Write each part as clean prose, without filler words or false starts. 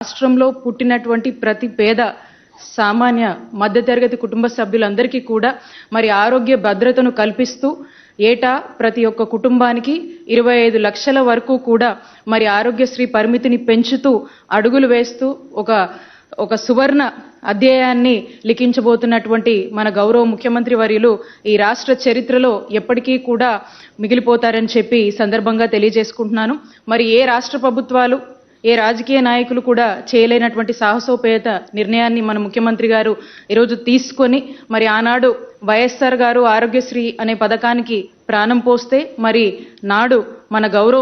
రాష్ట్రంలో పుట్టినటువంటి ప్రతి పేద సామాన్య మధ్యతరగతి కుటుంబ సభ్యులందరికీ కూడా మరి ఆరోగ్య భద్రతను కల్పిస్తూ ఏటా ప్రతి ఒక్క కుటుంబానికి 25 లక్షల వరకు కూడా మరి ఆరోగ్యశ్రీ పరిమితిని పెంచుతూ అడుగులు వేస్తూ ఒక సువర్ణ అధ్యాయాన్ని లిఖించబోతున్నటువంటి మన గౌరవ ముఖ్యమంత్రి వర్యులు ఈ రాష్ట్ర చరిత్రలో ఎప్పటికీ కూడా మిగిలిపోతారని చెప్పి ఈ సందర్భంగా తెలియజేసుకుంటున్నాను. మరి ఏ రాష్ట్ర ప్రభుత్వాలు ఏ రాజకీయ నాయకులు కూడా చేయలేనటువంటి సాహసోపేత నిర్ణయాన్ని మన ముఖ్యమంత్రి గారు ఈరోజు తీసుకొని మరి ఆనాడు వైఎస్ఆర్ గారు ఆరోగ్యశ్రీ అనే పథకానికి ప్రాణం పోస్తే మరి నేడు మన గౌరవ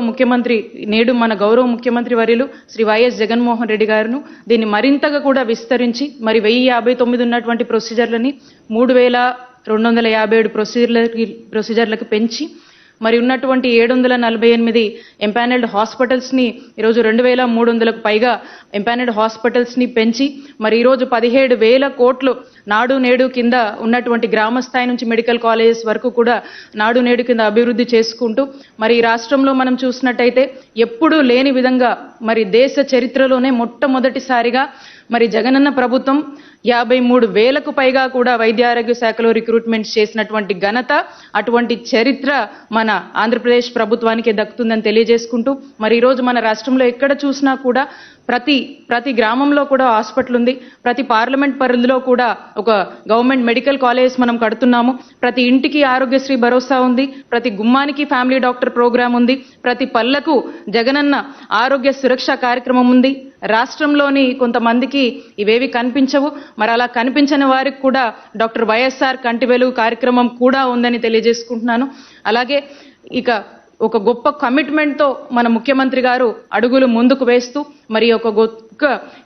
ముఖ్యమంత్రి వర్యులు శ్రీ వైఎస్ జగన్మోహన్ రెడ్డి గారును దీన్ని మరింతగా కూడా విస్తరించి మరి 1059 ఉన్నటువంటి ప్రొసీజర్లని 3257 ప్రొసీజర్లకు పెంచి మరి ఉన్నటువంటి 748 ఎంపానల్డ్ హాస్పిటల్స్ ని ఈరోజు 2300కు పైగా ఎంపానల్డ్ హాస్పిటల్స్ ని పెంచి మరి ఈరోజు 17,000 కోట్లు నాడు నేడు కింద ఉన్నటువంటి గ్రామ స్థాయి నుంచి మెడికల్ కాలేజెస్ వరకు కూడా నాడు నేడు కింద అభివృద్ధి చేసుకుంటూ మరి ఈ రాష్ట్రంలో మనం చూసినట్టయితే ఎప్పుడూ లేని విధంగా మరి దేశ చరిత్రలోనే మొట్టమొదటిసారిగా మరి జగనన్న ప్రభుత్వం 53,000కు పైగా కూడా వైద్య ఆరోగ్య శాఖలో రిక్రూట్మెంట్ చేసినటువంటి ఘనత అటువంటి చరిత్ర మన ఆంధ్రప్రదేశ్ ప్రభుత్వానికి దక్కుతుందని తెలియజేసుకుంటూ మరి ఈరోజు మన రాష్ట్రంలో ఎక్కడ చూసినా కూడా ప్రతి గ్రామంలో కూడా హాస్పిటల్ ఉంది. ప్రతి పార్లమెంట్ పరిధిలో కూడా ఒక గవర్నమెంట్ మెడికల్ కాలేజ్ మనం కడుతున్నాము. ప్రతి ఇంటికి ఆరోగ్యశ్రీ భరోసా ఉంది. ప్రతి గుమ్మానికి ఫ్యామిలీ డాక్టర్ ప్రోగ్రామ్ ఉంది. ప్రతి పల్లెకు జగనన్న ఆరోగ్య సురక్ష కార్యక్రమం ఉంది. రాష్ట్రంలోని కొంతమందికి ఇవేవి కనిపించవు. మరి అలా కనిపించని వారికి కూడా డాక్టర్ వైఎస్ఆర్ కంటి వెలుగు కార్యక్రమం కూడా ఉందని తెలియజేసుకుంటున్నాను. అలాగే ఒక గొప్ప కమిట్మెంట్ తో మన ముఖ్యమంత్రి గారు అడుగులు ముందుకు వేస్తూ మరి ఒక గొప్ప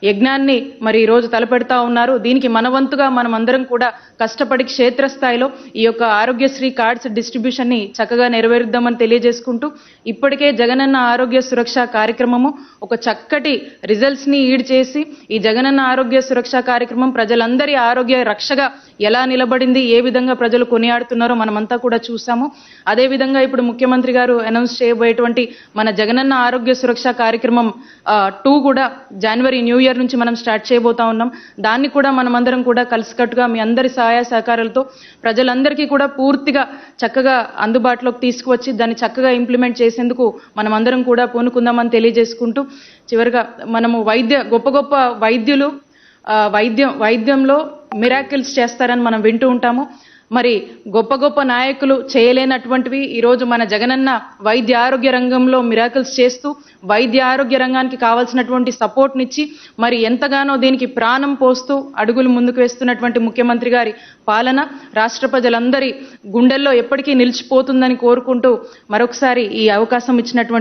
యజ్ఞాన్ని మరి ఈ రోజు తలపెడతా ఉన్నారు. దీనికి మనవంతుగా మనం అందరం కూడా కష్టపడి క్షేత్రస్థాయిలో ఈ యొక్క ఆరోగ్యశ్రీ కార్డ్స్ డిస్ట్రిబ్యూషన్ ని చక్కగా నెరవేరుద్దామని తెలియజేసుకుంటూ ఇప్పటికే జగనన్న ఆరోగ్య సురక్ష కార్యక్రమము ఒక చక్కటి రిజల్ట్స్ ని ఈడ్ చేసి ఈ జగనన్న ఆరోగ్య సురక్ష కార్యక్రమం ప్రజలందరి ఆరోగ్య రక్షగా ఎలా నిలబడింది, ఏ విధంగా ప్రజలు కొనియాడుతున్నారో మనమంతా కూడా చూసాము. అదే విధంగా ఇప్పుడు ముఖ్యమంత్రి గారు అనౌన్స్ చేయబోయేటువంటి మన జగనన్న ఆరోగ్య సురక్ష కార్యక్రమం 2 కూడా జనవరి న్యూ ఇయర్ నుంచి మనం స్టార్ట్ చేయబోతా ఉన్నాం. దాన్ని కూడా మనమందరం కూడా కలిసికట్టుగా మీ అందరి సహాయ సహకారాలతో ప్రజలందరికీ కూడా పూర్తిగా చక్కగా అందుబాటులోకి తీసుకువచ్చి దాన్ని చక్కగా ఇంప్లిమెంట్ చేసేందుకు మనమందరం కూడా పూనుకుందామని తెలియజేసుకుంటూ చివరిగా మనము గొప్ప గొప్ప వైద్యులు వైద్యంలో మిరాకిల్స్ చేస్తారని మనం వింటూ ఉంటాము. మరి గొప్ప గొప్ప నాయకులు చేయలేనటువంటివి ఈరోజు మన జగనన్న వైద్య ఆరోగ్య రంగంలో మిరాకిల్స్ చేస్తూ వైద్య ఆరోగ్య రంగానికి కావాల్సినటువంటి సపోర్ట్నిచ్చి మరి ఎంతగానో దీనికి ప్రాణం పోస్తూ అడుగులు ముందుకు వేస్తున్నటువంటి ముఖ్యమంత్రి గారి పాలన రాష్ట్ర ప్రజలందరి గుండెల్లో ఎప్పటికీ నిలిచిపోతుందని కోరుకుంటూ మరొకసారి ఈ అవకాశం ఇచ్చినటువంటి